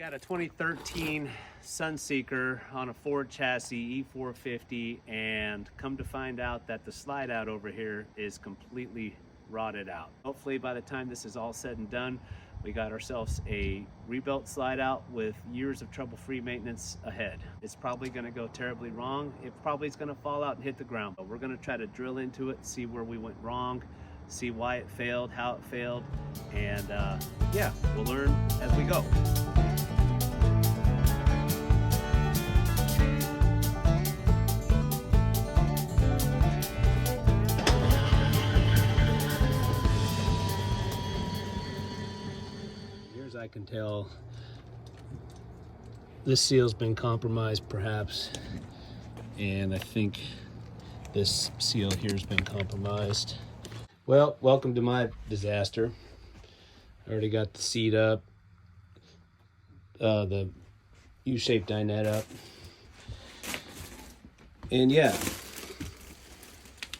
got a 2013 Sunseeker on a Ford chassis, E450, and come to find out that the slide out over here is completely rotted out. Hopefully by the time this is all said and done, we got ourselves a rebuilt slide out with years of trouble-free maintenance ahead. It's probably gonna go terribly wrong. It probably is gonna fall out and hit the ground, but we're gonna try to drill into it, see where we went wrong, see why it failed, how it failed, and yeah, we'll learn as we go. I can tell this seal's been compromised perhaps, and I think this seal here's been compromised. Well, welcome to my disaster. I already got the seat up, the U-shaped dinette up, and yeah,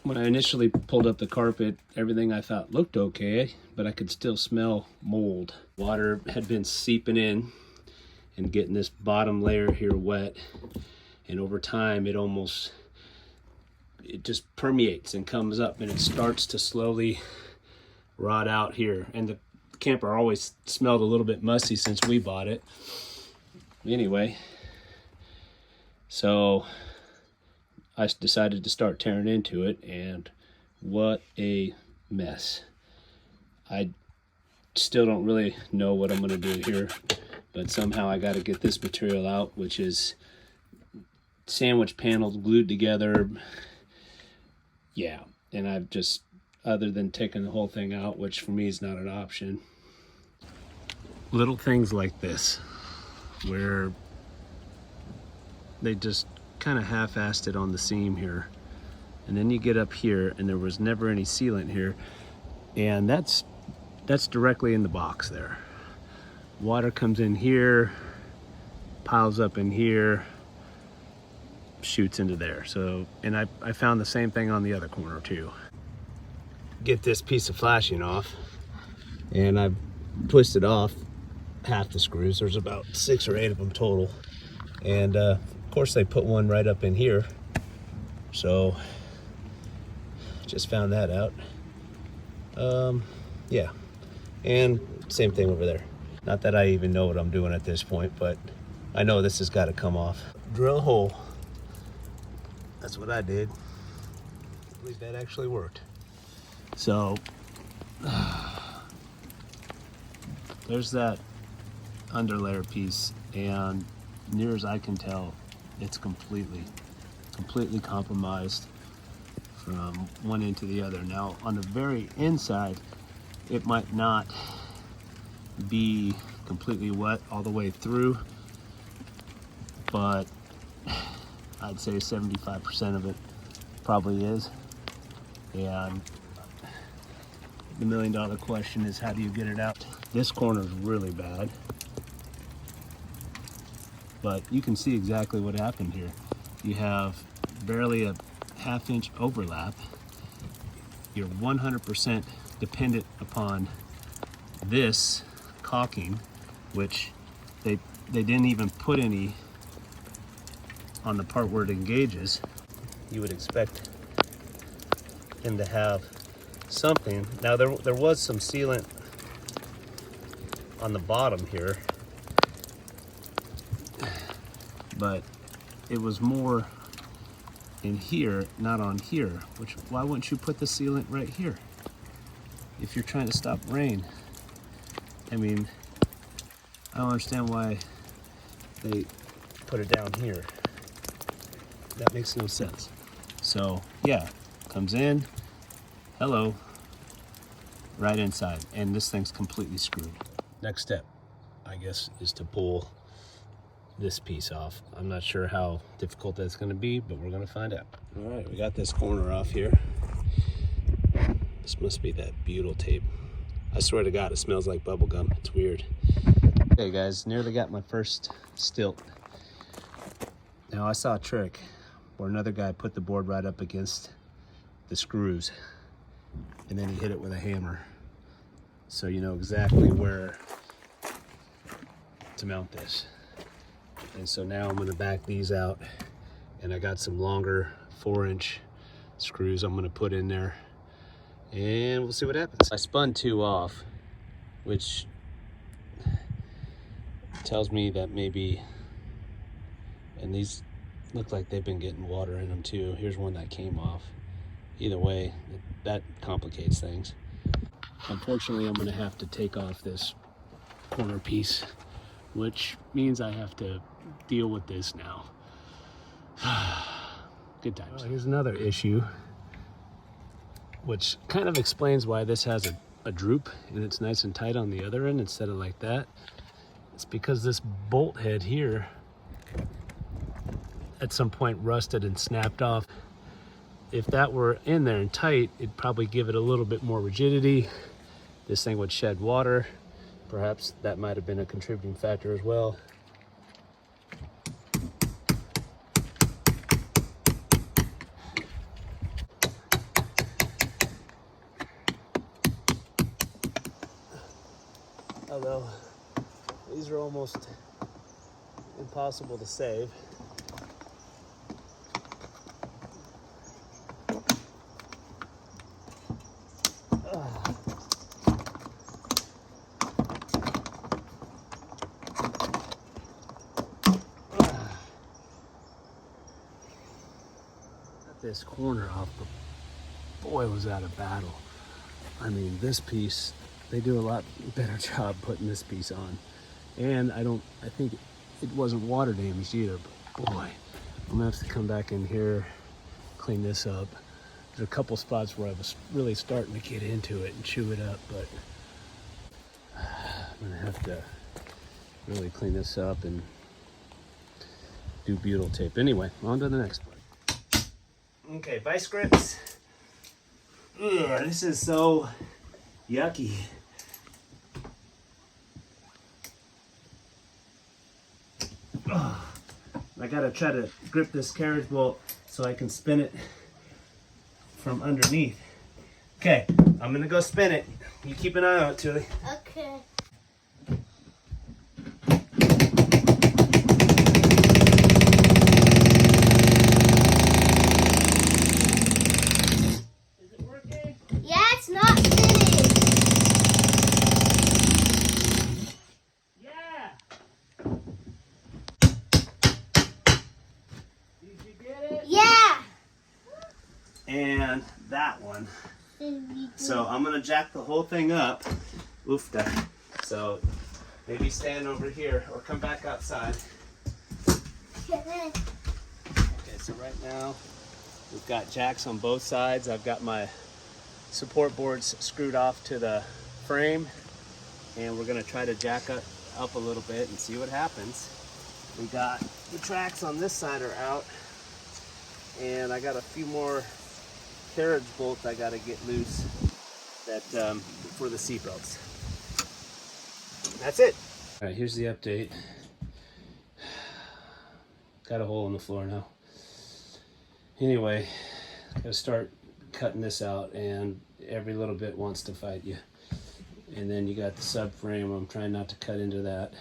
when I initially pulled up the carpet, everything I thought looked okay, but I could still smell mold. Water had been seeping in and getting this bottom layer here wet, and over time it just permeates and comes up, and it starts to slowly rot out here. And the camper always smelled a little bit musty since we bought it. Anyway, so I decided to start tearing into it, and what a mess. I still don't really know what I'm going to do here, but somehow I got to get this material out, which is sandwich panels glued together. Yeah, and I've just, other than taking the whole thing out, which for me is not an option. Little things like this, where they just kind of half-assed it on the seam here, and then you get up here and there was never any sealant here, and that's directly in the box there. Water comes in here, piles up in here, shoots into there. So, and I found the same thing on the other corner too. Get this piece of flashing off, and I've twisted off half the screws. There's about 6 or 8 of them total, and of course they put one right up in here, so just found that out. Yeah, and same thing over there. Not that I even know what I'm doing at this point, but I know this has got to come off. Drill a hole. That's what I did. At least that actually worked. So there's that underlayer piece, and near as I can tell, it's completely compromised from one end to the other. Now on the very inside, it might not be completely wet all the way through, but I'd say 75% of it probably is. And the million-dollar question is, how do you get it out? This corner is really bad, but you can see exactly what happened here. You have barely a half-inch overlap. You're 100% dependent upon this caulking, which they didn't even put any on the part where it engages. You would expect them to have something. Now there was some sealant on the bottom here, but it was more in here, not on here. Which, why wouldn't you put the sealant right here if you're trying to stop rain? I mean, I don't understand why they put it down here. That makes no sense. So yeah, comes in, hello, right inside, and this thing's completely screwed. Next step, I guess, is to pull this piece off. I'm not sure how difficult that's going to be, but we're going to find out. All right, we got this corner off here. This must be that butyl tape. I swear to God, it smells like bubble gum. It's weird. Okay guys, nearly got my first stilt. Now I saw a trick where another guy put the board right up against the screws, and then he hit it with a hammer. So you know exactly where to to mount this. And so now I'm gonna back these out, and I got some longer 4-inch screws I'm gonna put in there, and we'll see what happens. I spun 2 off, which tells me that maybe, and these look like they've been getting water in them too. Here's one that came off. Either way, that complicates things. Unfortunately, I'm gonna have to take off this corner piece, which means I have to deal with this now. Good times. Well, here's another issue, which kind of explains why this has a droop and it's nice and tight on the other end instead of like that. It's because this bolt head here at some point rusted and snapped off. If that were in there and tight, it'd probably give it a little bit more rigidity. This thing would shed water. Perhaps that might have been a contributing factor as well. Although these are almost impossible to save. This corner off, but boy was that a battle. I mean, this piece, they do a lot better job putting this piece on, and I think it wasn't water damaged either, but boy, I'm gonna have to come back in here, clean this up. There's a couple spots where I was really starting to get into it and chew it up, but I'm gonna have to really clean this up and do butyl tape. Anyway, on to the next part. Okay, vice grips. Ugh, this is so yucky. Ugh. I gotta try to grip this carriage bolt so I can spin it from underneath. Okay, I'm gonna go spin it. You keep an eye on it, Tully. Okay. And that one. So I'm gonna jack the whole thing up. Oofda. So maybe stand over here or come back outside. Okay, so right now we've got jacks on both sides. I've got my support boards screwed off to the frame, and we're gonna try to jack up a little bit and see what happens. We got the tracks on this side are out, and I got a few more carriage bolts I got to get loose that for the seat belts. That's it. All right, here's the update. Got a hole in the floor now. Anyway, gotta start cutting this out, and every little bit wants to fight you. And then you got the subframe. I'm trying not to cut into that,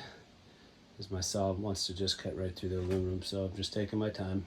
because my saw wants to just cut right through the aluminum. So I'm just taking my time.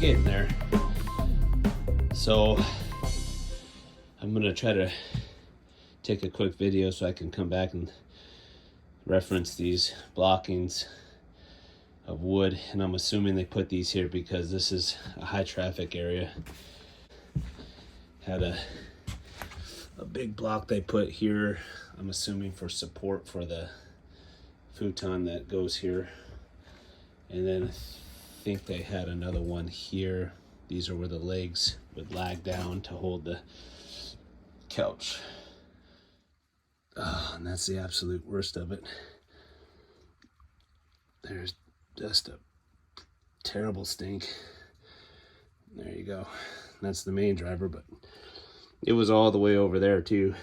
Getting there. So I'm gonna try to take a quick video so I can come back and reference these blockings of wood, and I'm assuming they put these here because this is a high traffic area. Had a big block they put here, I'm assuming for support for the futon that goes here. And then I think they had another one here. These are where the legs would lag down to hold the couch. And that's the absolute worst of it. There's just a terrible stink. There you go. That's the main driver, but it was all the way over there too.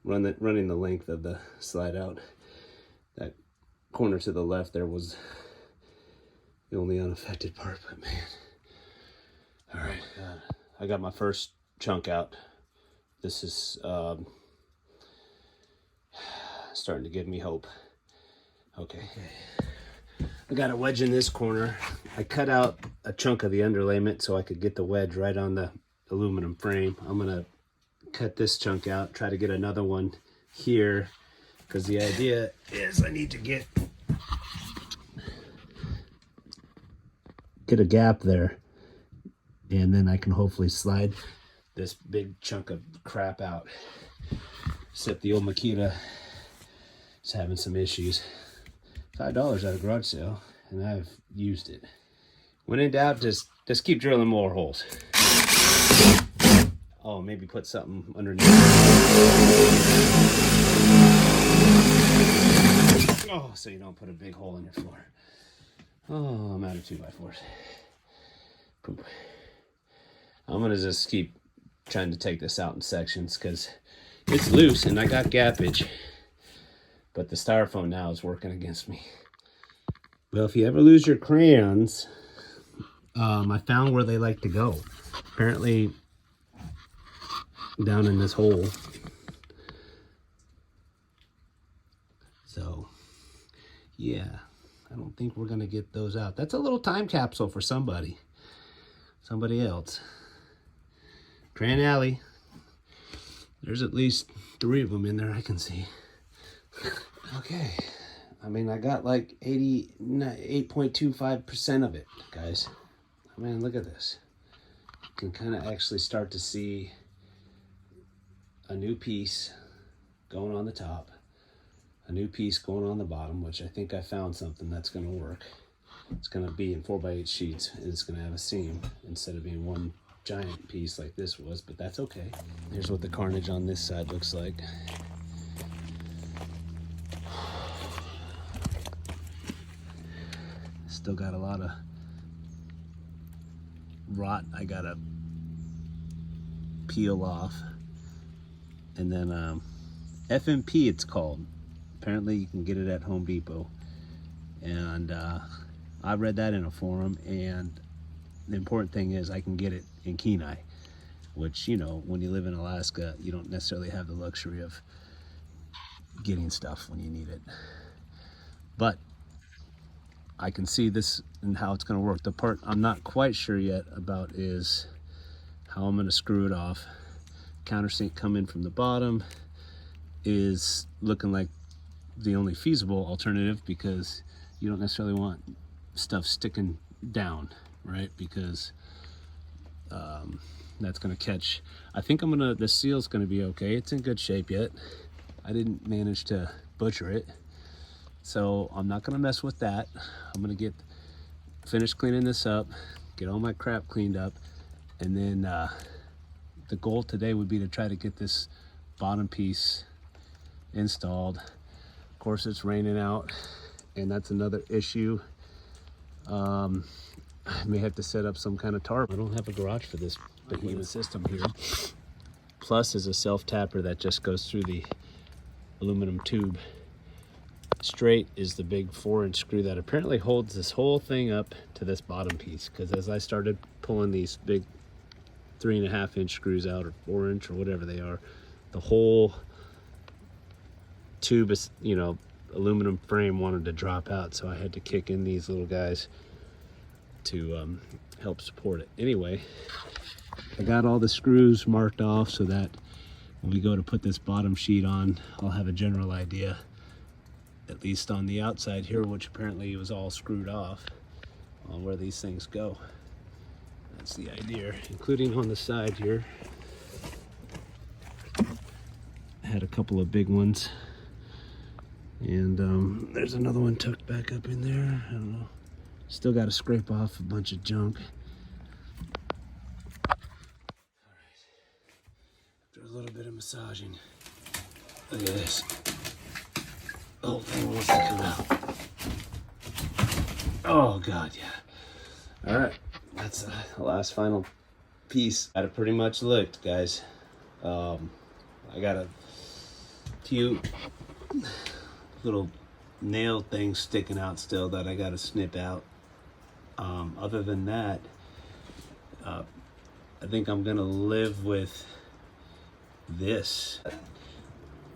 Running the length of the slide out. That corner to the left there was the only unaffected part, but man. All right, I got my first chunk out. This is starting to give me hope. Okay. I got a wedge in this corner. I cut out a chunk of the underlayment so I could get the wedge right on the aluminum frame. I'm gonna cut this chunk out, try to get another one here, because the idea is I need to get a gap there, and then I can hopefully slide this big chunk of crap out. Except the old Makita is having some issues. $5 at a garage sale, and I've used it. When in doubt, just keep drilling more holes. Oh, maybe put something underneath. Oh, so you don't put a big hole in your floor. Oh, I'm out of 2x4s. Poop. I'm gonna just keep trying to take this out in sections because it's loose and I got gappage. But the styrofoam now is working against me. Well, if you ever lose your crayons, I found where they like to go. Apparently, down in this hole. So, yeah, I don't think we're gonna get those out. That's a little time capsule for somebody else. Crayon Alley. There's at least 3 of them in there I can see. Okay, I mean, I got like 8.25% of it, guys. I mean, look at this. You can kind of actually start to see a new piece going on the top, a new piece going on the bottom, which I think I found something that's going to work. It's going to be in 4x8 sheets, and it's going to have a seam instead of being one giant piece like this was, but that's okay. Here's what the carnage on this side looks like. Still got a lot of rot I gotta peel off. And then FMP it's called. Apparently you can get it at Home Depot. And I read that in a forum, and the important thing is I can get it in Kenai, which, you know, when you live in Alaska, you don't necessarily have the luxury of getting stuff when you need it. But I can see this and how it's going to work. The part I'm not quite sure yet about is how I'm going to screw it off. Countersink coming from the bottom is looking like the only feasible alternative, because you don't necessarily want stuff sticking down, right? Because that's going to catch. I think the seal's going to be okay. It's in good shape yet. I didn't manage to butcher it, so I'm not going to mess with that. I'm going to finish cleaning this up, get all my crap cleaned up, and then the goal today would be to try to get this bottom piece installed. Of course, it's raining out, and that's another issue. I may have to set up some kind of tarp. I don't have a garage for this behemoth system here. Plus is a self-tapper that just goes through the aluminum tube. Straight is the big 4-inch screw that apparently holds this whole thing up to this bottom piece, because as I started pulling these big 3.5-inch screws out, or 4-inch, or whatever they are, the whole tube is, you know, aluminum frame wanted to drop out, so I had to kick in these little guys to help support it. Anyway, I got all the screws marked off so that when we go to put this bottom sheet on, I'll have a general idea. at least on the outside here, which apparently was all screwed off on where these things go. That's the idea, including on the side here. Had a couple of big ones, and there's another one tucked back up in there. I don't know. Still got to scrape off a bunch of junk. All right. After a little bit of massaging, look at this. The whole thing wants to come out. Oh God, yeah. All right, that's the last final piece. Got it pretty much licked, guys. I got a few little nail things sticking out still that I got to snip out. Other than that, I think I'm gonna live with this.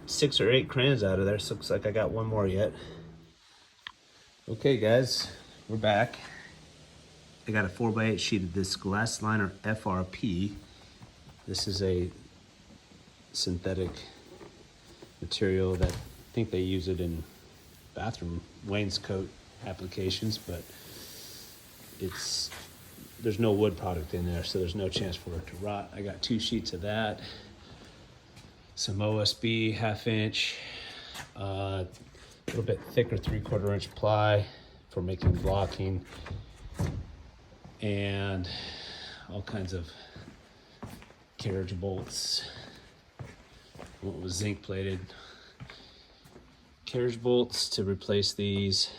6 or 8 crayons out of there. So looks like I got one more yet. Okay, guys, we're back. I got a 4x8 sheet of this glass liner FRP. This is a synthetic material that I think they use it in bathroom wainscot applications, but there's no wood product in there, so there's no chance for it to rot. I got 2 sheets of that, some OSB 1/2 inch, a little bit thicker 3/4 inch ply for making blocking, and all kinds of carriage bolts. What was zinc plated carriage bolts to replace these.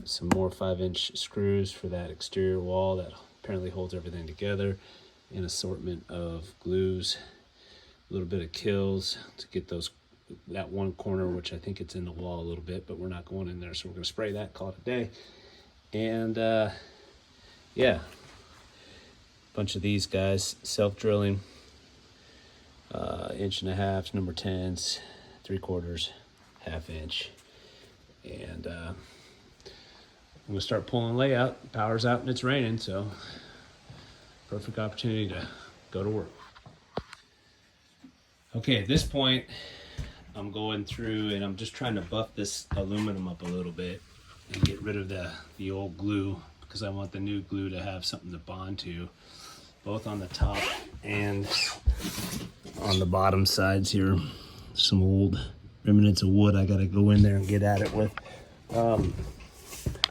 Some more 5-inch screws for that exterior wall that apparently holds everything together. An assortment of glues, a little bit of kills to get that one corner, which I think it's in the wall a little bit, but we're not going in there, so we're going to spray that, call it a day. And yeah, bunch of these guys, self-drilling, 1.5 inch, number 10s, 3/4, 1/2 inch. And I'm gonna start pulling layout. Power's out and it's raining, so perfect opportunity to go to work. Okay, at this point, I'm going through and I'm just trying to buff this aluminum up a little bit and get rid of the old glue, because I want the new glue to have something to bond to, both on the top and on the bottom sides here. Some old remnants of wood I gotta go in there and get at it with.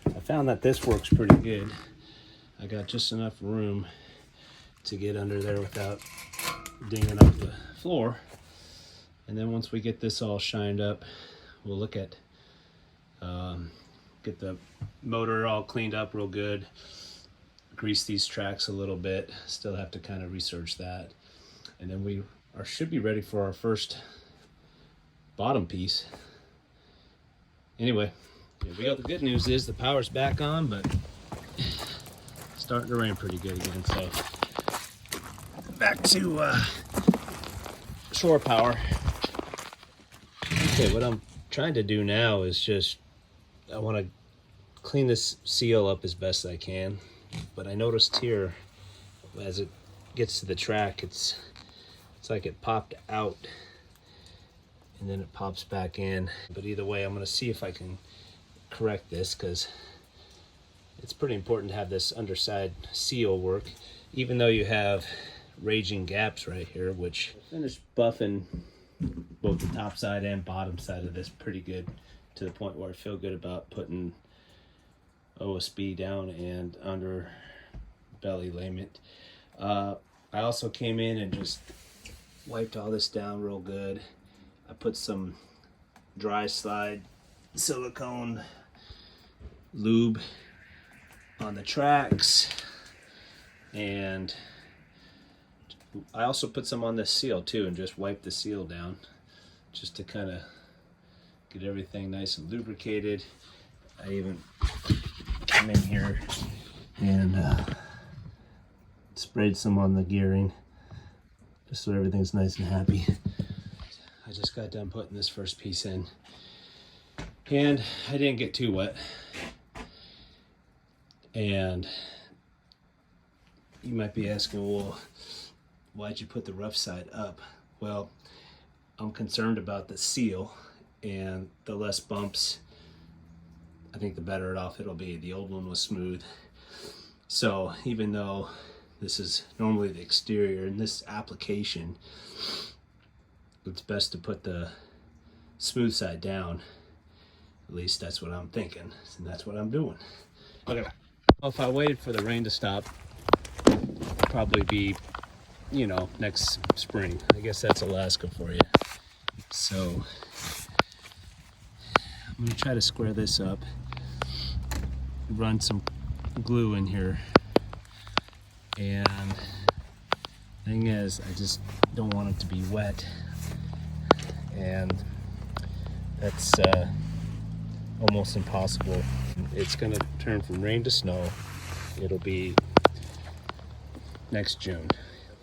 I found that this works pretty good. I got just enough room to get under there without dinging up the floor. And then once we get this all shined up, we'll look at get the motor all cleaned up real good, grease these tracks a little bit, still have to kind of research that, and then we should be ready for our first bottom piece. Anyway, here we go. The good news is the power's back on, but it's starting to rain pretty good again, so back to shore power. Okay, what I'm trying to do now is I want to clean this seal up as best I can, but I noticed here as it gets to the track, it's like it popped out and then it pops back in. But either way, I'm going to see if I can correct this, because it's pretty important to have this underside seal work, even though you have raging gaps right here, which I finished buffing both the top side and bottom side of this pretty good, to the point where I feel good about putting OSB down and under belly layment. I also came in and just wiped all this down real good. I put some dry slide silicone lube on the tracks, and I also put some on this seal too, and just wipe the seal down just to kind of get everything nice and lubricated. I even came in here and sprayed some on the gearing just so everything's nice and happy. I just got done putting this first piece in, and I didn't get too wet. And you might be asking, well, why'd you put the rough side up? Well, I'm concerned about the seal, and the less bumps, I think the better off it'll be. The old one was smooth. So even though this is normally the exterior, in this application, it's best to put the smooth side down. At least that's what I'm thinking, and that's what I'm doing. Okay. Well, if I waited for the rain to stop, it'd probably be, you know, next spring. I guess that's Alaska for you. So I'm gonna try to square this up, run some glue in here, and thing is, I just don't want it to be wet, and that's almost impossible. It's gonna turn from rain to snow. It'll be next June.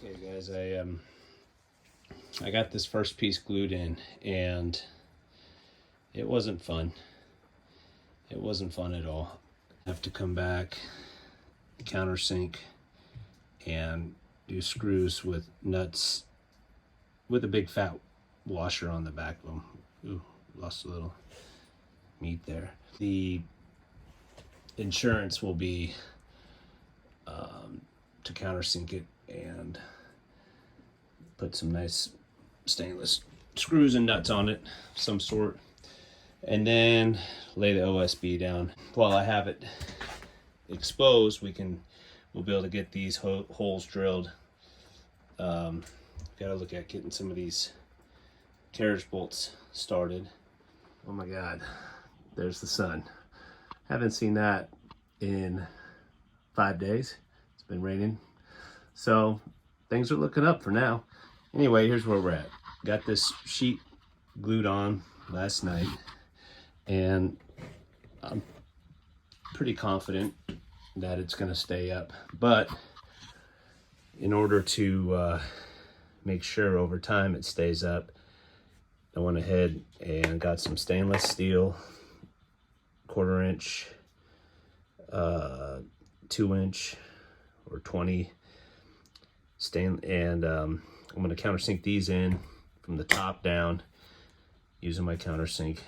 Okay guys, I got this first piece glued in, and it wasn't fun. It wasn't fun at all. I have to come back, countersink, and do screws with nuts with a big fat washer on the back of them. Ooh, lost a little meat there. The insurance will be to countersink it and put some nice stainless screws and nuts on it, some sort, and then lay the OSB down. While I have it exposed, we'll be able to get these holes drilled. Got to look at getting some of these carriage bolts started. Oh my God, there's the sun. Haven't seen that in 5 days. It's been raining, so things are looking up for now. Anyway, here's where we're at. Got this sheet glued on last night, and I'm pretty confident that it's going to stay up. But in order to make sure over time it stays up, I went ahead and got some stainless steel 1/4 inch, 2 inch or 20 stain, and I'm going to countersink these in from the top down using my countersink,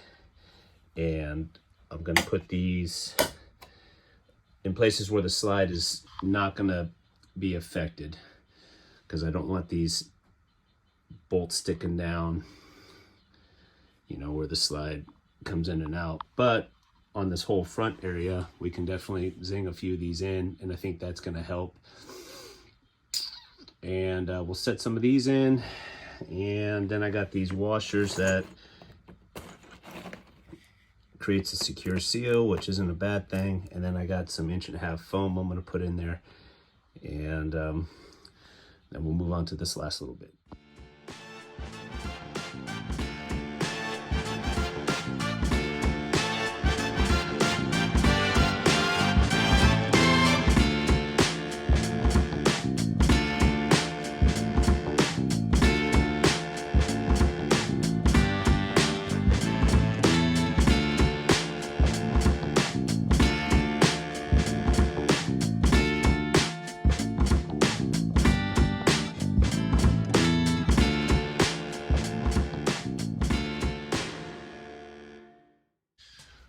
and I'm going to put these in places where the slide is not going to be affected, because I don't want these bolts sticking down, you know, where the slide comes in and out. But on this whole front area, we can definitely zing a few of these in, and I think that's going to help. And we'll set some of these in, and then I got these washers that creates a secure seal, which isn't a bad thing. And then I got some 1.5 inch foam I'm going to put in there, and then we'll move on to this last little bit.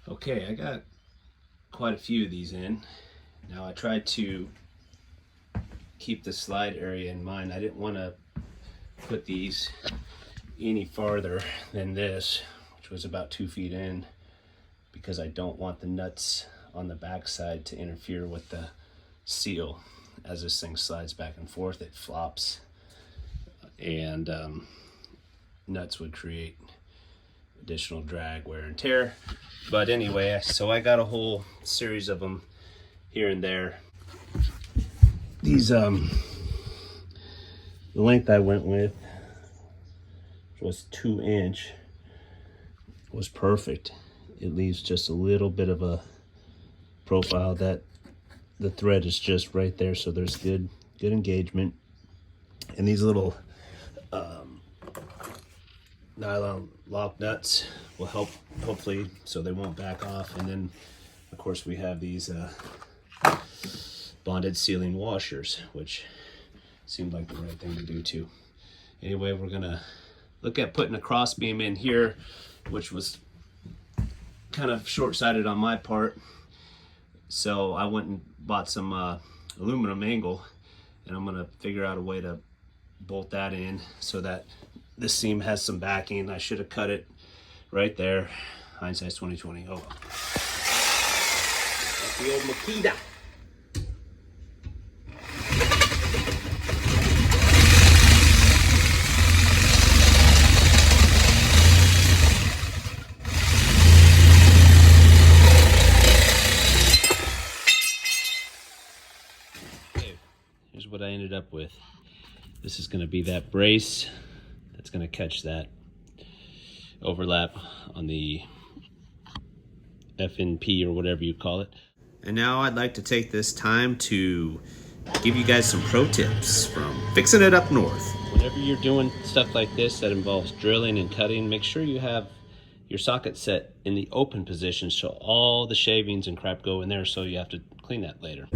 Okay, I got quite a few of these in. Now I tried to keep the slide area in mind. I didn't want to put these any farther than this, which was about 2 feet in, because I don't want the nuts on the back side to interfere with the seal. As this thing slides back and forth, it flops, and nuts would create additional drag, wear, and tear. But anyway, so I got a whole series of them here and there. These the length I went with, which was 2 inch, was perfect. It leaves just a little bit of a profile that the thread is just right there, so there's good engagement. And these little nylon lock nuts will help, hopefully, so they won't back off. And then of course we have these bonded sealing washers, which seemed like the right thing to do too. Anyway, we're gonna look at putting a cross beam in here which was kind of short-sighted on my part. So I went and bought some aluminum angle, and I'm gonna figure out a way to bolt that in so that this seam has some backing. I should have cut it right there. Hindsight's 2020. Oh well. That's the old Makita. Here's what I ended up with. This is going to be that brace that's going to catch that overlap on the FNP or whatever you call it. And now I'd like to take this time to give you guys some pro tips from Fixing It Up North. Whenever you're doing stuff like this that involves drilling and cutting, make sure you have your socket set in the open position so all the shavings and crap go in there, so you have to clean that later.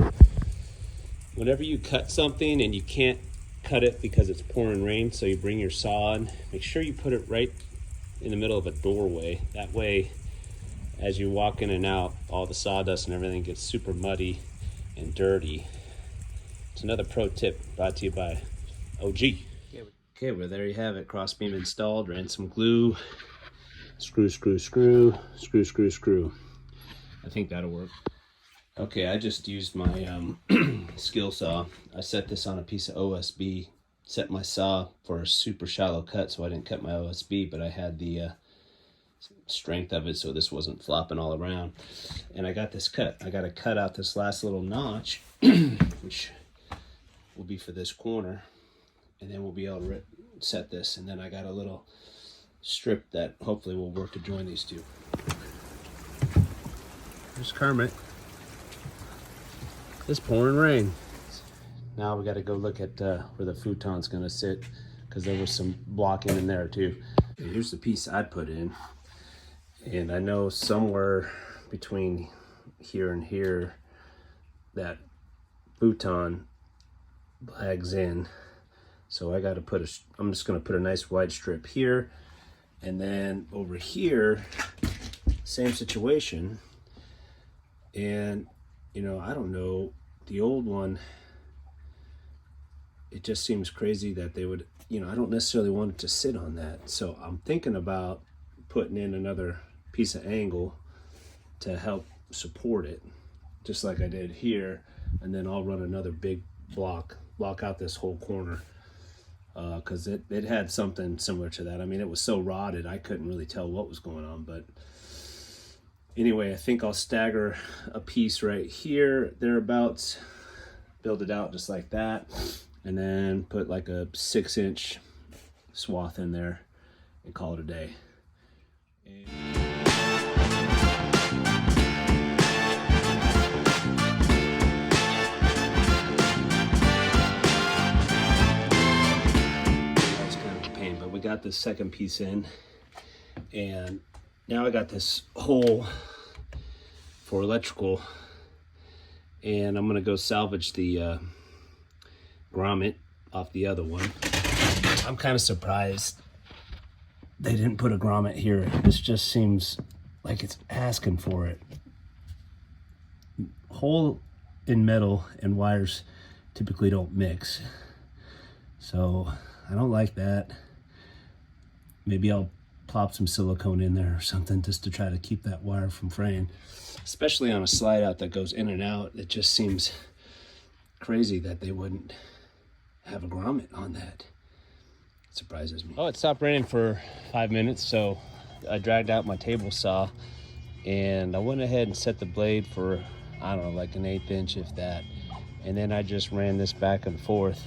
Whenever you cut something and you can't cut it because it's pouring rain, so you bring your saw in, make sure you put it right in the middle of a doorway. That way, as you walk in and out, all the sawdust and everything gets super muddy and dirty. It's another pro tip brought to you by OG. Okay, well there you have it. Crossbeam installed, ran some glue. Screw, screw, screw, screw, screw, screw. I think that'll work. Okay, I just used my skill saw. I set this on a piece of OSB, set my saw for a super shallow cut, so I didn't cut my OSB, but I had the strength of it so this wasn't flopping all around. And I got this cut. I got to cut out this last little notch, which will be for this corner, and then we'll be able to set this. And then I got a little strip that hopefully will work to join these two. There's Kermit. It's pouring rain. Now we got to go look at where the futon's going to sit, because there was some blocking in there too. Here's the piece I put in, and I know somewhere between here and here that futon lags in, so I got to put I'm just going to put a nice wide strip here, and then over here, same situation. And you know, I don't know, the old one, it just seems crazy that they would, you know, I don't necessarily want it to sit on that. So I'm thinking about putting in another piece of angle to help support it, just like I did here. And then I'll run another big block out this whole corner, because it had something similar to that. I mean, it was so rotted, I couldn't really tell what was going on, but anyway, I think I'll stagger a piece right here, thereabouts, build it out just like that, and then put like a 6-inch swath in there and call it a day. That's kind of a pain, but we got this second piece in, and now I got this hole for electrical, and I'm gonna go salvage the grommet off the other one. I'm kind of surprised they didn't put a grommet here. This just seems like it's asking for it. Hole in metal and wires typically don't mix, so I don't like that. Maybe I'll plop some silicone in there or something just to try to keep that wire from fraying, especially on a slide out that goes in and out. It just seems crazy that they wouldn't have a grommet on that. It surprises me. Oh, it stopped raining for 5 minutes, so I dragged out my table saw and I went ahead and set the blade for, I don't know, like an 1/8 inch, if that. And then I just ran this back and forth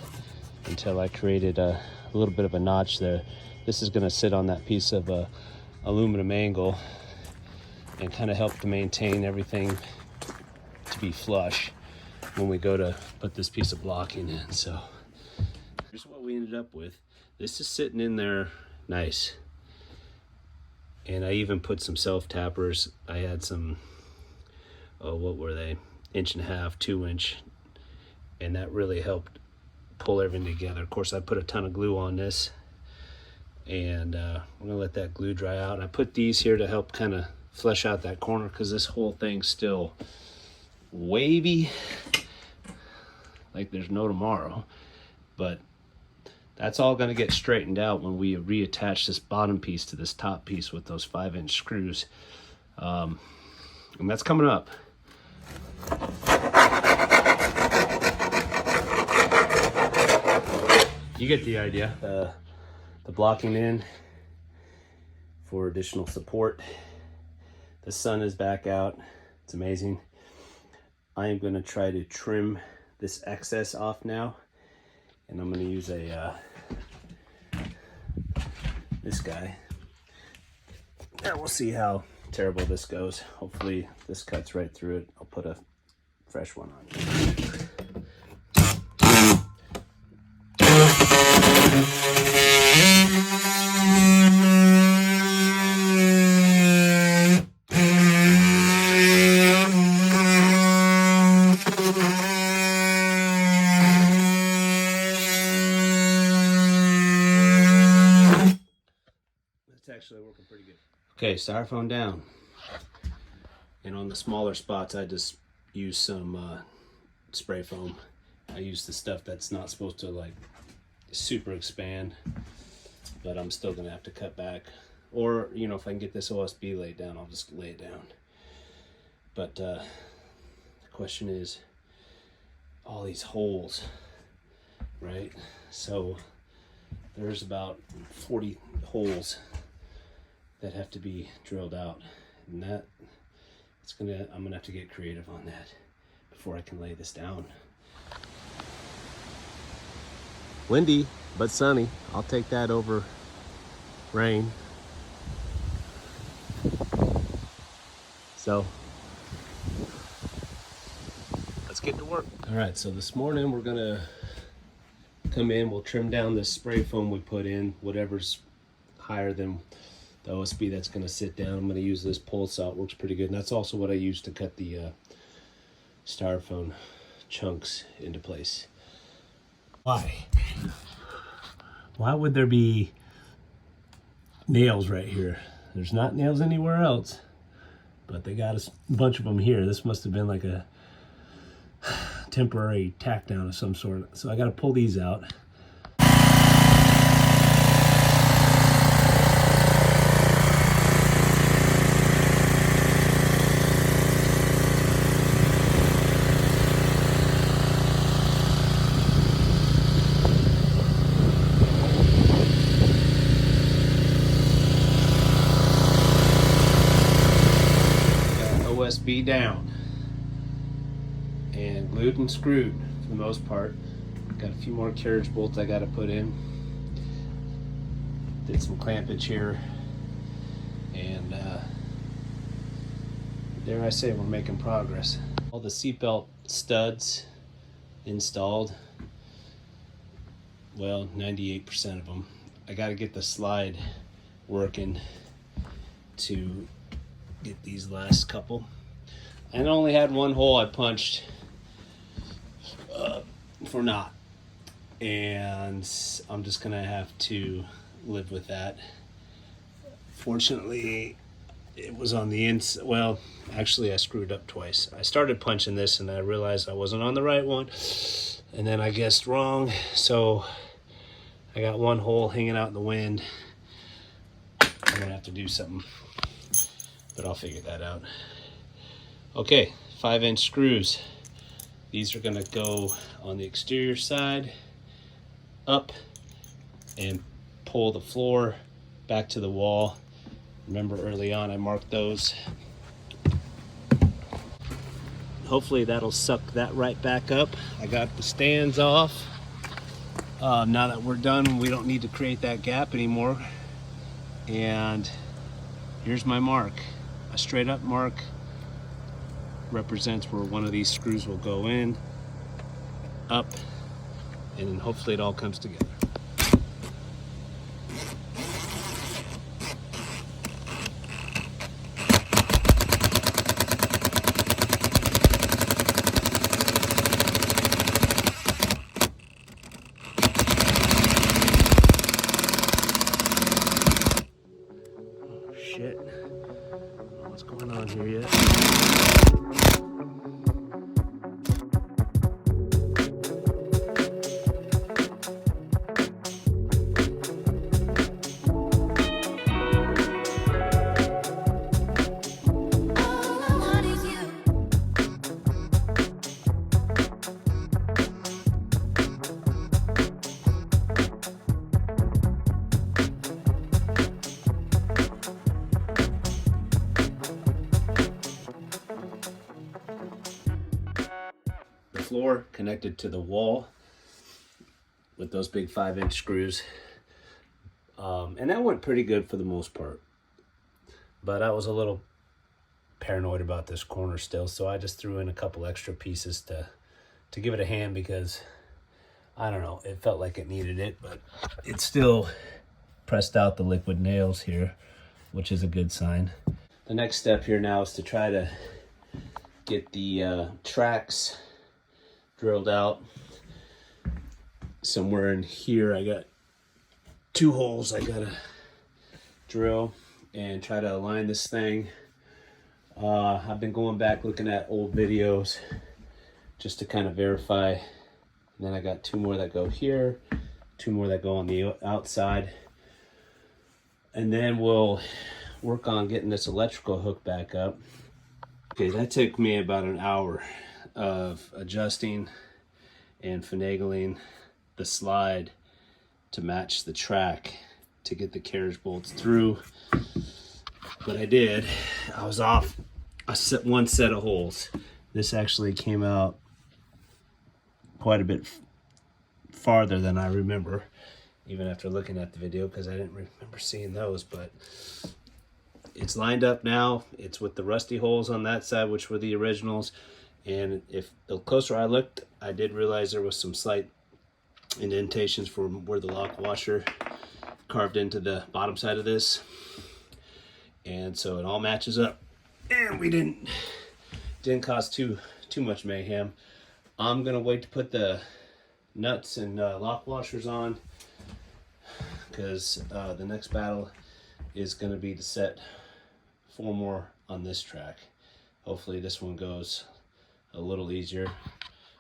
until I created a little bit of a notch there. This is going to sit on that piece of aluminum angle and kind of help to maintain everything to be flush when we go to put this piece of blocking in. So here's what we ended up with. This is sitting in there nice. And I even put some self-tappers. I had some, oh, what were they? 1.5 inch, 2 inch. And that really helped pull everything together. Of course, I put a ton of glue on this. And we're gonna let that glue dry out. And I put these here to help kind of flesh out that corner because this whole thing's still wavy like there's no tomorrow. But that's all gonna get straightened out when we reattach this bottom piece to this top piece with those 5-inch screws. And that's coming up. You get the idea. The blocking in for additional support. The sun is back out. It's amazing. I am going to try to trim this excess off now, and I'm going to use this guy. And we'll see how terrible this goes. Hopefully this cuts right through it. I'll put a fresh one on. Actually working pretty good. Okay, styrofoam down. And on the smaller spots, I just use some spray foam. I use the stuff that's not supposed to like super expand, but I'm still gonna have to cut back. Or, you know, if I can get this OSB laid down, I'll just lay it down. But the question is, all these holes, right? So there's about 40 holes that have to be drilled out, and I'm gonna have to get creative on that before I can lay this down. Windy but sunny. I'll take that over rain. So let's get to work. All right, so this morning we're gonna come in, we'll trim down this spray foam we put in, whatever's higher than the OSB that's going to sit down. I'm going to use this pole saw. It works pretty good. And that's also what I use to cut the styrofoam chunks into place. Why? Why would there be nails right here? There's not nails anywhere else, but they got a bunch of them here. This must have been like a temporary tack down of some sort. So I got to pull these out. OSB down and glued and screwed for the most part. Got a few more carriage bolts I got to put in. Did some clampage here, and dare I say we're making progress. All the seatbelt studs installed, well, 98% of them. I got to get the slide working to get these last couple. And I only had one hole I punched for knot, and I'm just gonna have to live with that. Fortunately, it was on the inside. Well, actually I screwed up twice. I started punching this and I realized I wasn't on the right one, and then I guessed wrong, so I got one hole hanging out in the wind. I'm gonna have to do something, but I'll figure that out. Okay, 5-inch screws. These are gonna go on the exterior side, up, and pull the floor back to the wall. Remember early on I marked those. Hopefully that'll suck that right back up. I got the stands off. Now that we're done, we don't need to create that gap anymore. And here's my mark. A straight up mark represents where one of these screws will go in, up, and then hopefully it all comes together. floor connected to the wall with those big 5-inch screws. And that went pretty good for the most part. But I was a little paranoid about this corner still, so I just threw in a couple extra pieces to give it a hand, because I don't know, it felt like it needed it, but it still pressed out the liquid nails here, which is a good sign. The next step here now is to try to get the tracks drilled out. Somewhere in here I got 2 holes I gotta drill and try to align this thing. I've been going back looking at old videos just to kind of verify. And then I got 2 more that go here, 2 more that go on the outside. And then we'll work on getting this electrical hook back up. Okay, that took me about an hour of adjusting and finagling the slide to match the track to get the carriage bolts through. But I did. I was off one set of holes. This actually came out quite a bit farther than I remember, even after looking at the video, because I didn't remember seeing those. But it's lined up now. It's with the rusty holes on that side, which were the originals. And if the closer I looked, I did realize there was some slight indentations from where the lock washer carved into the bottom side of this. And so it all matches up, and we didn't cause too much mayhem. I'm gonna wait to put the nuts and lock washers on, because the next battle is gonna be to set 4 more on this track. Hopefully this one goes a little easier.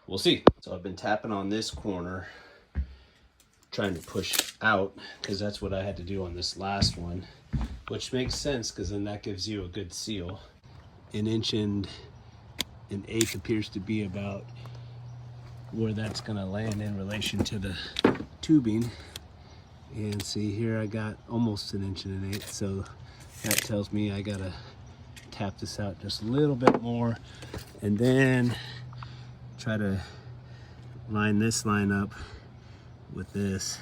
We'll see. So I've been tapping on this corner, trying to push out, because that's what I had to do on this last one, which makes sense, because then that gives you a good seal. 1 1/8 inches appears to be about where that's going to land in relation to the tubing. And see here, I got almost 1 1/8 inches, so that tells me I gotta tap this out just a little bit more, and then try to line this line up with this.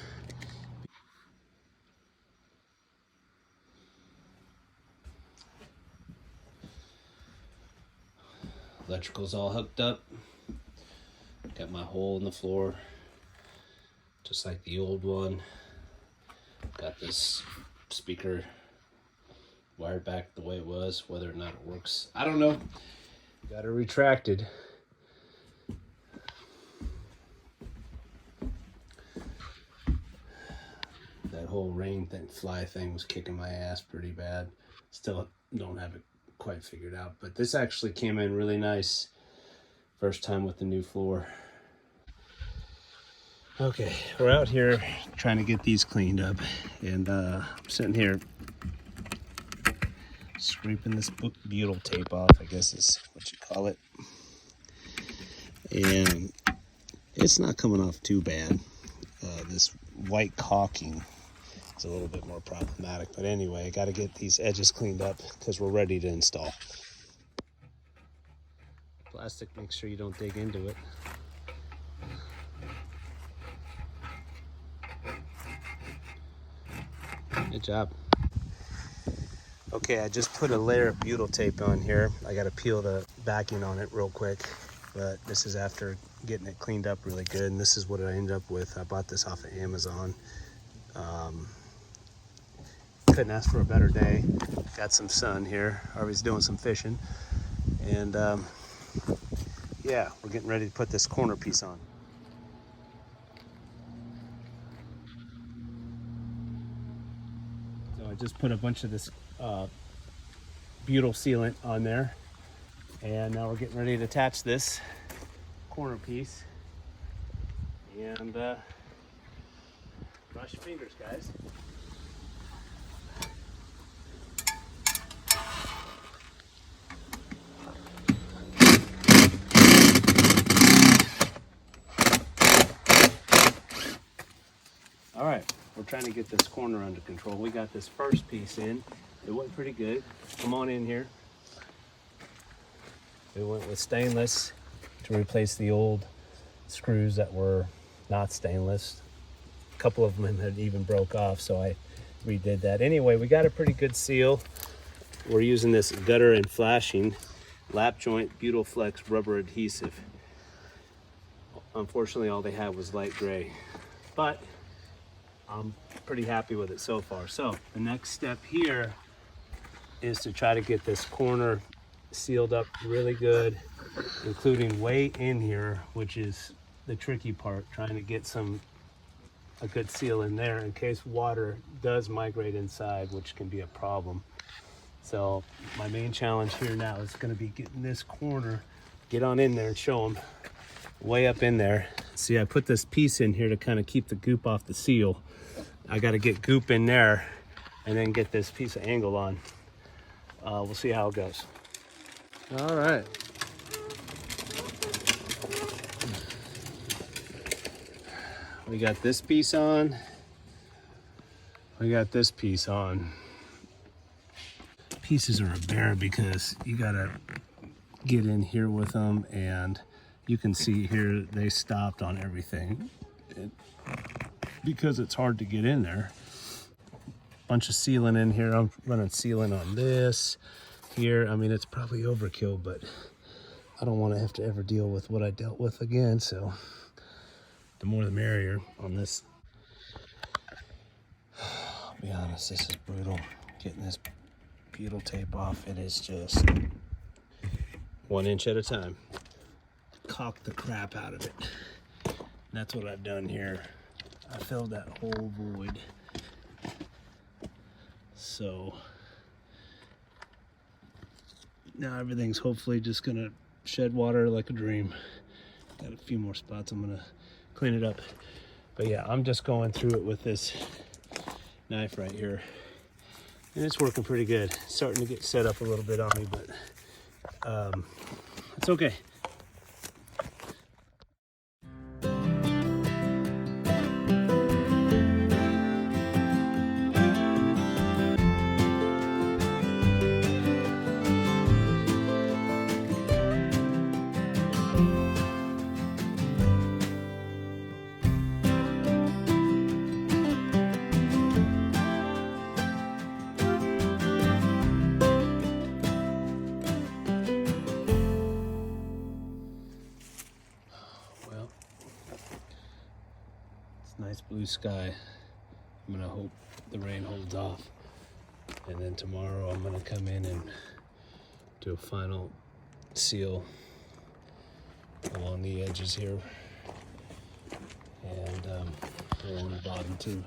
Electrical's all hooked up. Got my hole in the floor, just like the old one. Got this speaker wired back the way it was. Whether or not it works, I don't know. Got it retracted. That whole rain fly thing was kicking my ass pretty bad. Still don't have it quite figured out, but this actually came in really nice. First time with the new floor. Okay, we're out here trying to get these cleaned up, and I'm sitting here scraping this butyl tape off, I guess is what you call it. And it's not coming off too bad. This white caulking is a little bit more problematic, but anyway, I got to get these edges cleaned up because we're ready to install. Plastic, make sure you don't dig into it. Good job. Okay, I just put a layer of butyl tape on here. I got to peel the backing on it real quick, but this is after getting it cleaned up really good, and this is what I ended up with. I bought this off of Amazon. Couldn't ask for a better day. Got some sun here. Harvey's doing some fishing, and yeah, we're getting ready to put this corner piece on. So I just put a bunch of this butyl sealant on there, and now we're getting ready to attach this corner piece. And cross your fingers, guys. All right, we're trying to get this corner under control. We got this first piece in. It went pretty good. Come on in here. We went with stainless to replace the old screws that were not stainless. A couple of them had even broke off, so I redid that. Anyway, we got a pretty good seal. We're using this gutter and flashing lap joint Beautiflex rubber adhesive. Unfortunately, all they had was light gray, but I'm pretty happy with it so far. So the next step here is to try to get this corner sealed up really good, including way in here, which is the tricky part, trying to get a good seal in there in case water does migrate inside, which can be a problem. So my main challenge here now is going to be getting this corner, get on in there and show them way up in there. See, I put this piece in here to kind of keep the goop off the seal. I got to get goop in there and then get this piece of angle on. We'll see how it goes. All right. We got this piece on. We got this piece on. Pieces are a bear because you gotta get in here with them, and you can see here they stopped on everything because it's hard to get in there. Bunch of sealant in here. I'm running sealant on this here. I mean, it's probably overkill, but I don't want to have to ever deal with what I dealt with again, so the more the merrier on this. I'll be honest, this is brutal. Getting this butyl tape off, it is just 1 inch at a time. Caulk the crap out of it. And that's what I've done here. I filled that whole void. So now everything's hopefully just gonna shed water like a dream. Got a few more spots I'm gonna clean it up. But yeah, I'm just going through it with this knife right here. And it's working pretty good. It's starting to get set up a little bit on me, but it's okay. Nice blue sky. I'm gonna hope the rain holds off, and then tomorrow I'm gonna come in and do a final seal along the edges here, and along the bottom too.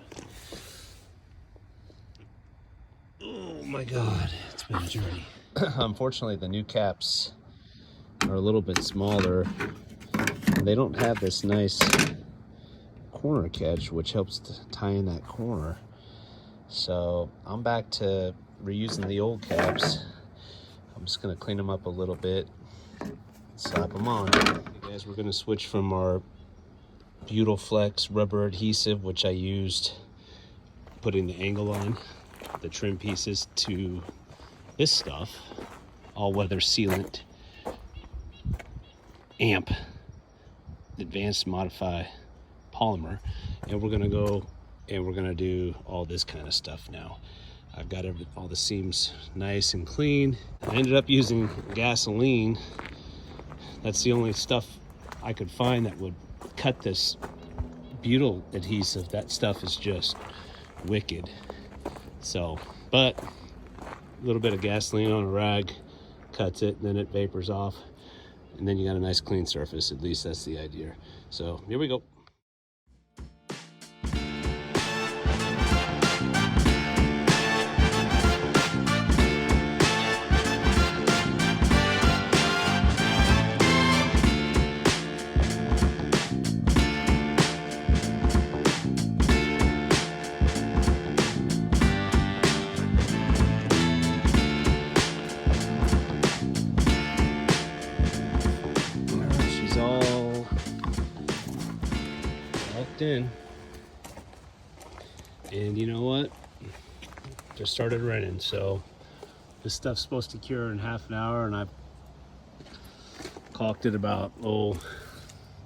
Oh my God, it's been a journey. Unfortunately, the new caps are a little bit smaller. They don't have this nice corner catch, which helps to tie in that corner. So I'm back to reusing the old caps. I'm just gonna clean them up a little bit, slap them on. Hey guys, we're gonna switch from our Beautiflex rubber adhesive, which I used putting the angle on the trim pieces, to this stuff, all-weather sealant AMP advanced modify polymer, and we're gonna go and we're gonna do all this kind of stuff now. I've got all the seams nice and clean. I ended up using gasoline. That's the only stuff I could find that would cut this butyl adhesive. That stuff is just wicked. So, but a little bit of gasoline on a rag cuts it, and then it vapors off, and then you got a nice clean surface. At least that's the idea. So here we go. In, and you know what, just started raining, so this stuff's supposed to cure in half an hour, and I caulked it about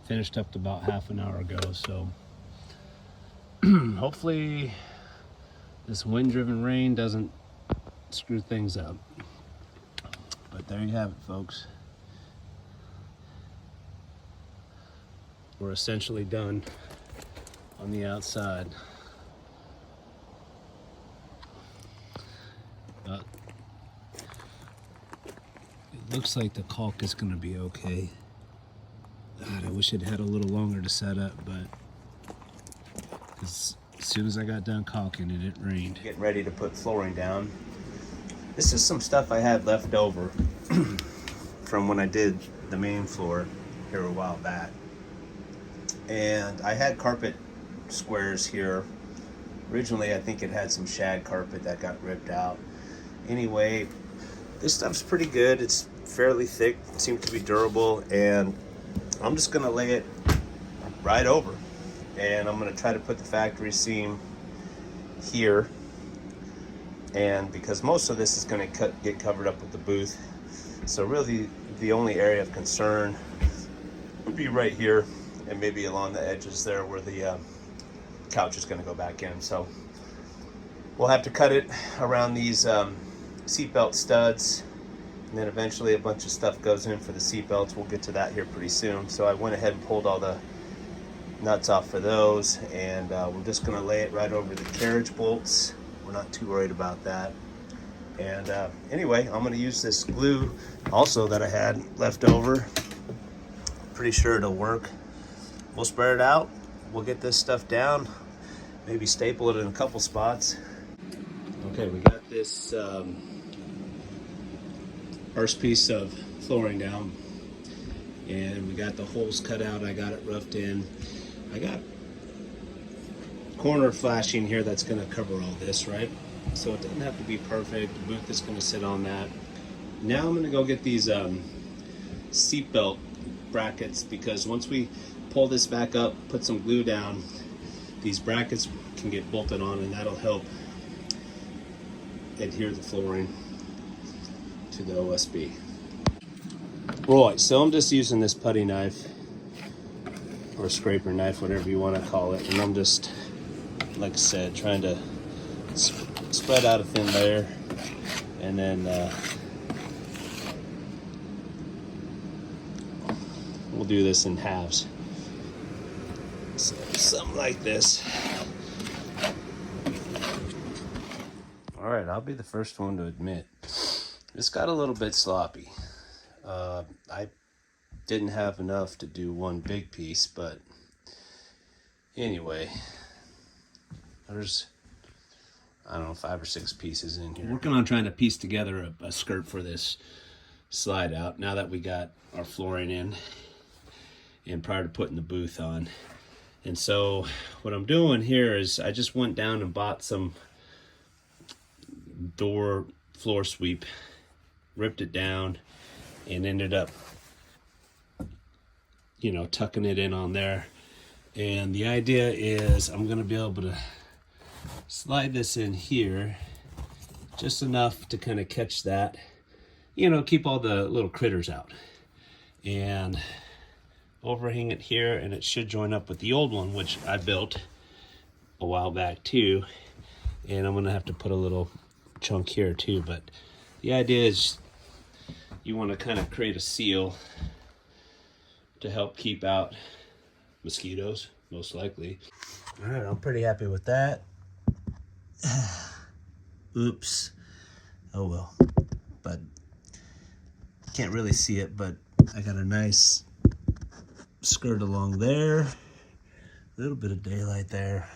Finished up about half an hour ago, so hopefully this wind-driven rain doesn't screw things up. But there you have it, folks. We're essentially done on the outside. It looks like the caulk is going to be okay. God, I wish it had a little longer to set up, but as soon as I got done caulking it, it rained. Getting ready to put flooring down. This is some stuff I had left over from when I did the main floor here a while back. And I had carpet squares here. Originally, I think it had some shag carpet that got ripped out. Anyway, this stuff's pretty good. It's fairly thick, seems to be durable, and I'm just gonna lay it right over. And I'm gonna try to put the factory seam here. And because most of this is gonna get covered up with the booth, so really the only area of concern would be right here and maybe along the edges there where the couch is gonna go back in. So we'll have to cut it around these seatbelt studs, and then eventually a bunch of stuff goes in for the seatbelts. We'll get to that here pretty soon. So I went ahead and pulled all the nuts off for those, and we're just gonna lay it right over the carriage bolts. We're not too worried about that. And anyway, I'm gonna use this glue also that I had left over. Pretty sure it'll work. We'll spread it out. We'll get this stuff down, maybe staple it in a couple spots. Okay, we got this first piece of flooring down, and we got the holes cut out. I got it roughed in. I got corner flashing here that's going to cover all this, right? So it doesn't have to be perfect. The booth is going to sit on that. Now I'm going to go get these seatbelt brackets, because once we pull this back up, put some glue down, these brackets can get bolted on, and that'll help adhere the flooring to the OSB. Right, so I'm just using this putty knife or scraper knife, whatever you want to call it, and I'm just, like I said, trying to spread out a thin layer, and then we'll do this in halves. So something like this. All right, I'll be the first one to admit this got a little bit sloppy. I didn't have enough to do one big piece, but anyway, there's, I don't know, 5 or 6 pieces in here. Working on trying to piece together a skirt for this slide out now that we got our flooring in and prior to putting the booth on. And so what I'm doing here is I just went down and bought some door floor sweep, ripped it down, and ended up, you know, tucking it in on there. And the idea is I'm going to be able to slide this in here just enough to kind of catch that, you know, keep all the little critters out, and overhang it here, and it should join up with the old one, which I built a while back too. And I'm going to have to put a little chunk here too, but the idea is you want to kind of create a seal to help keep out mosquitoes, most likely. All right, I'm pretty happy with that. Oops. Oh well. But can't really see it, but I got a nice skirt along there. A little bit of daylight there.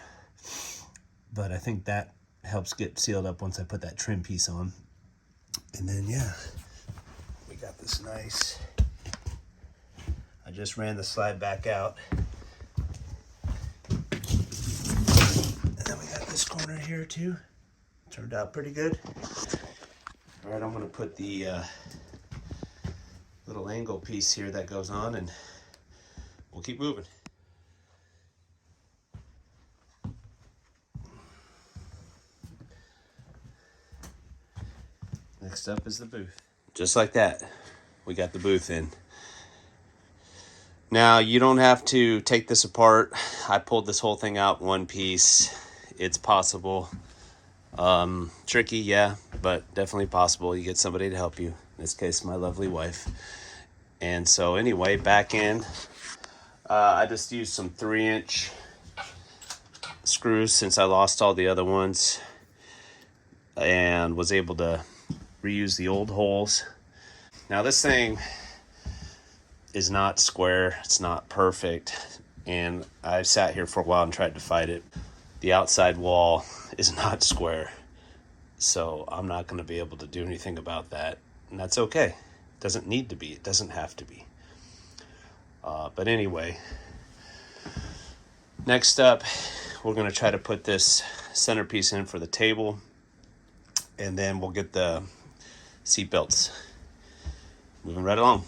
But I think that helps get sealed up once I put that trim piece on. And then, yeah, we got this nice, I just ran the slide back out. And then we got this corner here too. Turned out pretty good. All right, I'm gonna put the little angle piece here that goes on, and we'll keep moving. Next up is the booth. Just like that, we got the booth in. Now, you don't have to take this apart. I pulled this whole thing out in one piece. It's possible. Tricky, yeah, but definitely possible. You get somebody to help you. In this case, my lovely wife. And so anyway, back in, I just used some 3-inch screws since I lost all the other ones, and was able to reuse the old holes. Now this thing is not square, it's not perfect, and I sat here for a while and tried to fight it. The outside wall is not square, so I'm not going to be able to do anything about that, and that's okay. It doesn't need to be, it doesn't have to be. But anyway, next up, we're going to try to put this centerpiece in for the table, and then we'll get the seat belts. Moving right along.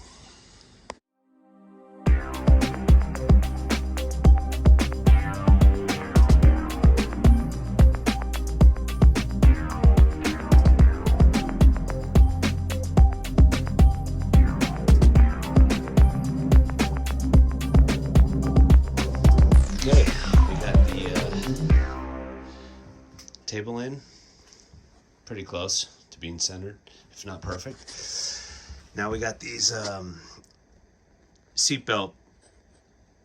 Okay, we got the table in, pretty close to being centered, if not perfect. Now we got these seatbelt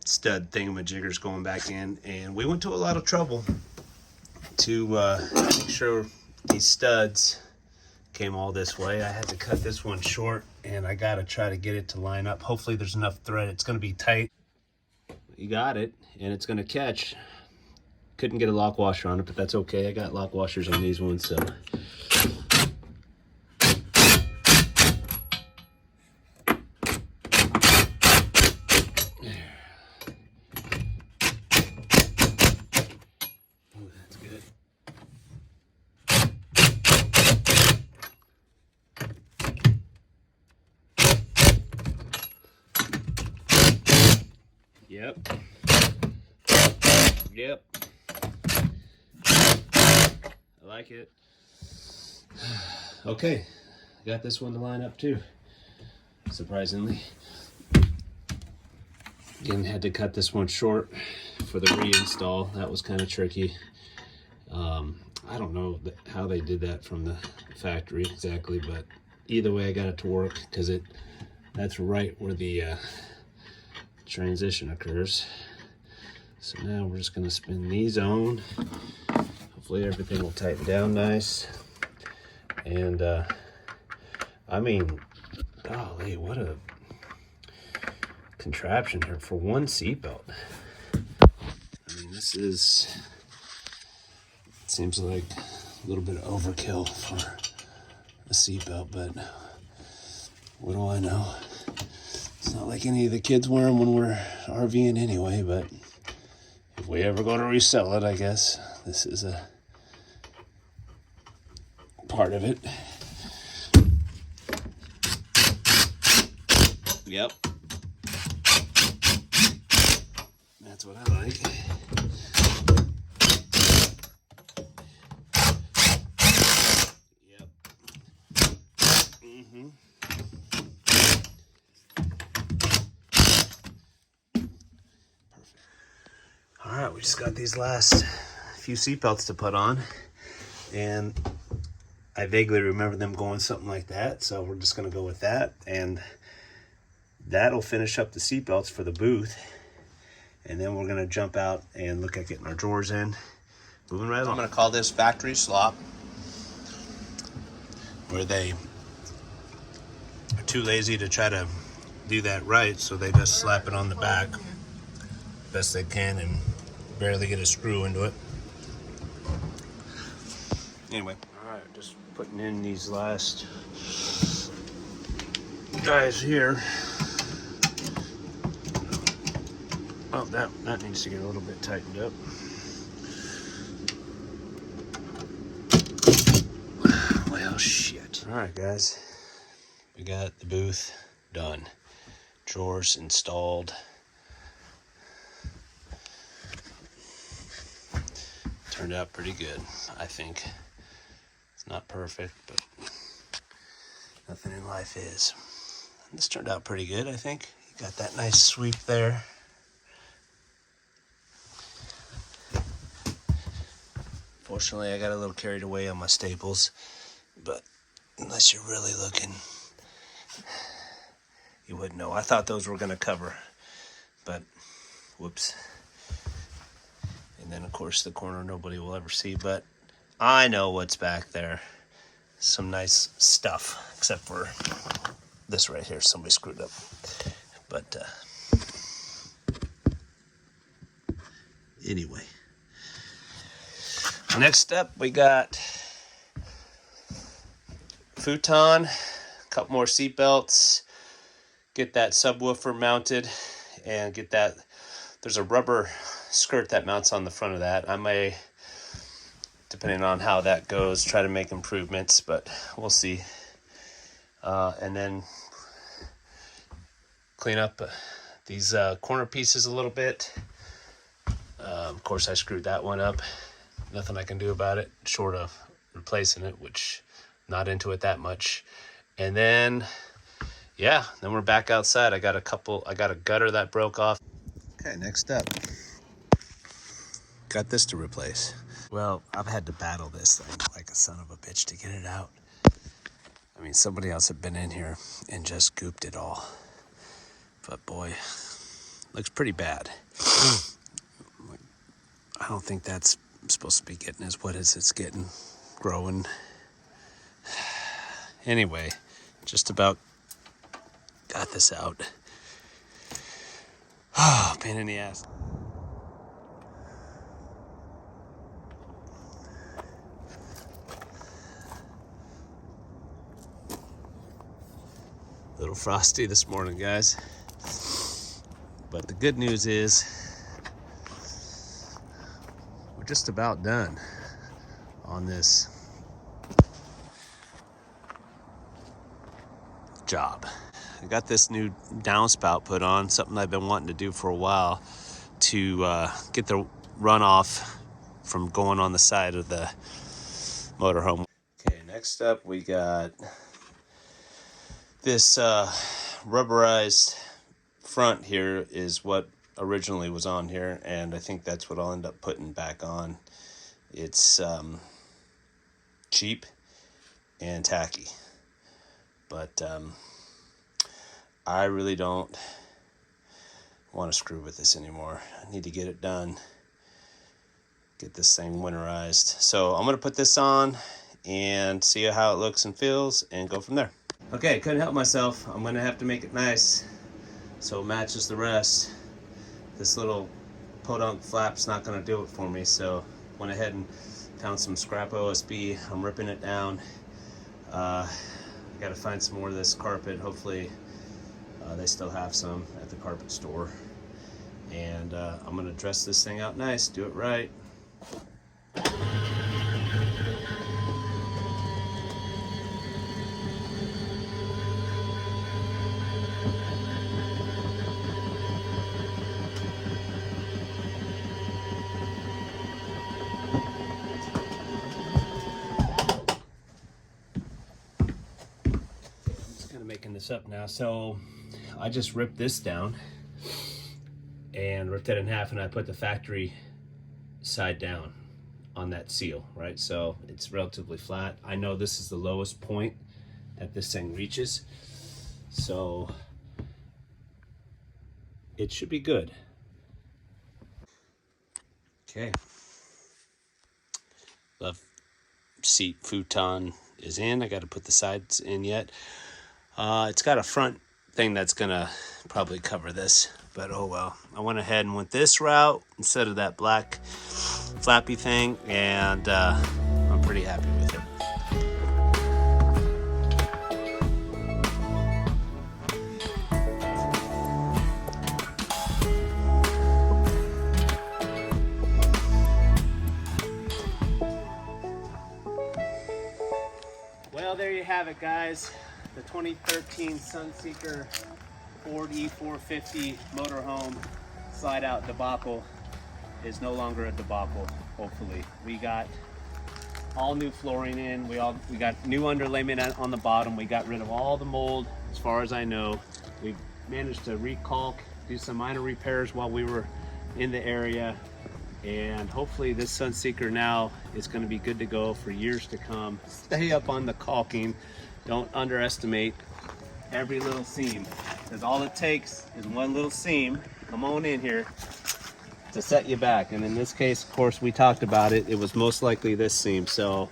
stud thingamajiggers going back in, and we went to a lot of trouble to make sure these studs came all this way. I had to cut this one short, and I gotta try to get it to line up. Hopefully there's enough thread. It's gonna be tight. You got it, and it's gonna catch. Couldn't get a lock washer on it, but that's okay. I got lock washers on these ones, so. Oh, that's good. Yep. Yep. I like it. Okay, got this one to line up too, surprisingly. Again, had to cut this one short for the reinstall. That was kind of tricky. I don't know how they did that from the factory exactly, but either way I got it to work, because that's right where the transition occurs. So now we're just going to spin these on. Hopefully everything will tighten down nice. And I mean, golly, what a contraption here for one seatbelt. I mean, this is, it seems like a little bit of overkill for a seatbelt, but what do I know? It's not like any of the kids wear them when we're RVing anyway, but if we ever go to resell it, I guess this is a part of it. Yep. That's what I like. Yep. Mm-hmm. All right, we just got these last few seatbelts to put on, and I vaguely remember them going something like that, so we're just going to go with that, and that'll finish up the seatbelts for the booth, and then we're going to jump out and look at getting our drawers in. Moving right along. I'm going to call this factory slop, where they are too lazy to try to do that right, so they just slap it on the back best they can and barely get a screw into it. Anyway, all right, just putting in these last guys here. Oh, that needs to get a little bit tightened up. Well, shit. All right, guys, we got the booth done. Drawers installed. Turned out pretty good, I think. It's not perfect, but nothing in life is. This turned out pretty good, I think. You Got that nice sweep there. Fortunately, I got a little carried away on my staples, but unless you're really looking, you wouldn't know. I thought those were going to cover, but whoops. And then, of course, the corner nobody will ever see, but I know what's back there. Some nice stuff, except for this right here. Somebody screwed up. But anyway. Next up, we got futon, a couple more seat belts, get that subwoofer mounted, and get that. There's a rubber skirt that mounts on the front of that. I may, depending on how that goes, try to make improvements, but we'll see. And then clean up these corner pieces a little bit. Of course, I screwed that one up. Nothing I can do about it, short of replacing it, which not into it that much. And then, yeah, then we're back outside. I got a gutter that broke off. Okay, next up. Got this to replace. Well, I've had to battle this thing like a son of a bitch to get it out. I mean, somebody else had been in here and just gooped it all. But boy, looks pretty bad. I don't think that's supposed to be getting as wet as it's getting, growing. Anyway, just about got this out. Oh, pain in the ass. A little frosty this morning, guys. But the good news is we're just about done on this job. I got this new downspout put on, something I've been wanting to do for a while to get the runoff from going on the side of the motorhome. Okay, next up we got this rubberized front here is what originally was on here, and I think that's what I'll end up putting back on. It's cheap and tacky, but I really don't want to screw with this anymore. I need to get it done, get this thing winterized. So I'm gonna put this on and see how it looks and feels and go from there. Okay, couldn't help myself. I'm gonna have to make it nice so it matches the rest. This little podunk flap's not gonna do it for me, so went ahead and found some scrap OSB. I'm ripping it down. I gotta find some more of this carpet. Hopefully they still have some at the carpet store. And I'm gonna dress this thing out nice, do it right. Making this up now. So I just ripped this down and ripped it in half, and I put the factory side down on that seal, right? So it's relatively flat. I know this is the lowest point that this thing reaches, so it should be good. Okay. Love seat futon is in. I got to put the sides in yet. It's got a front thing that's gonna probably cover this, but oh well. I went ahead and went this route instead of that black flappy thing, and I'm pretty happy with it. Well, there you have it, guys. The 2013 Sunseeker Ford E450 motorhome slide out debacle is no longer a debacle, hopefully. We got all new flooring in, we got new underlayment on the bottom, we got rid of all the mold as far as I know. We managed to recalk, do some minor repairs while we were in the area, and hopefully this Sunseeker now is going to be good to go for years to come. Stay up on the caulking. Don't underestimate every little seam, because all it takes is one little seam, come on in here, to set you back. And in this case, of course, we talked about it, it was most likely this seam. So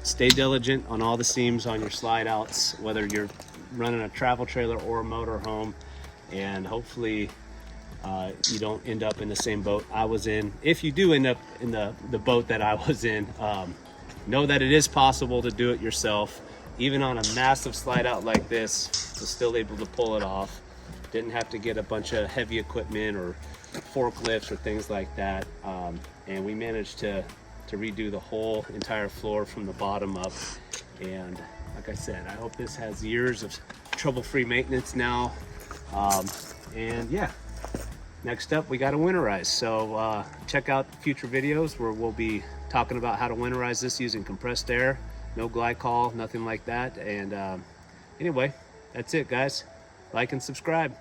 stay diligent on all the seams on your slide outs, whether you're running a travel trailer or a motor home, and hopefully you don't end up in the same boat I was in. If you do end up in the boat that I was in, know that it is possible to do it yourself. Even on a massive slide out like this, was still able to pull it off. Didn't have to get a bunch of heavy equipment or forklifts or things like that. And we managed to redo the whole entire floor from the bottom up. And like I said, I hope this has years of trouble-free maintenance now. And yeah, next up we got to winterize. So check out future videos where we'll be talking about how to winterize this using compressed air. No glycol, nothing like that. And anyway, that's it, guys. Like and subscribe.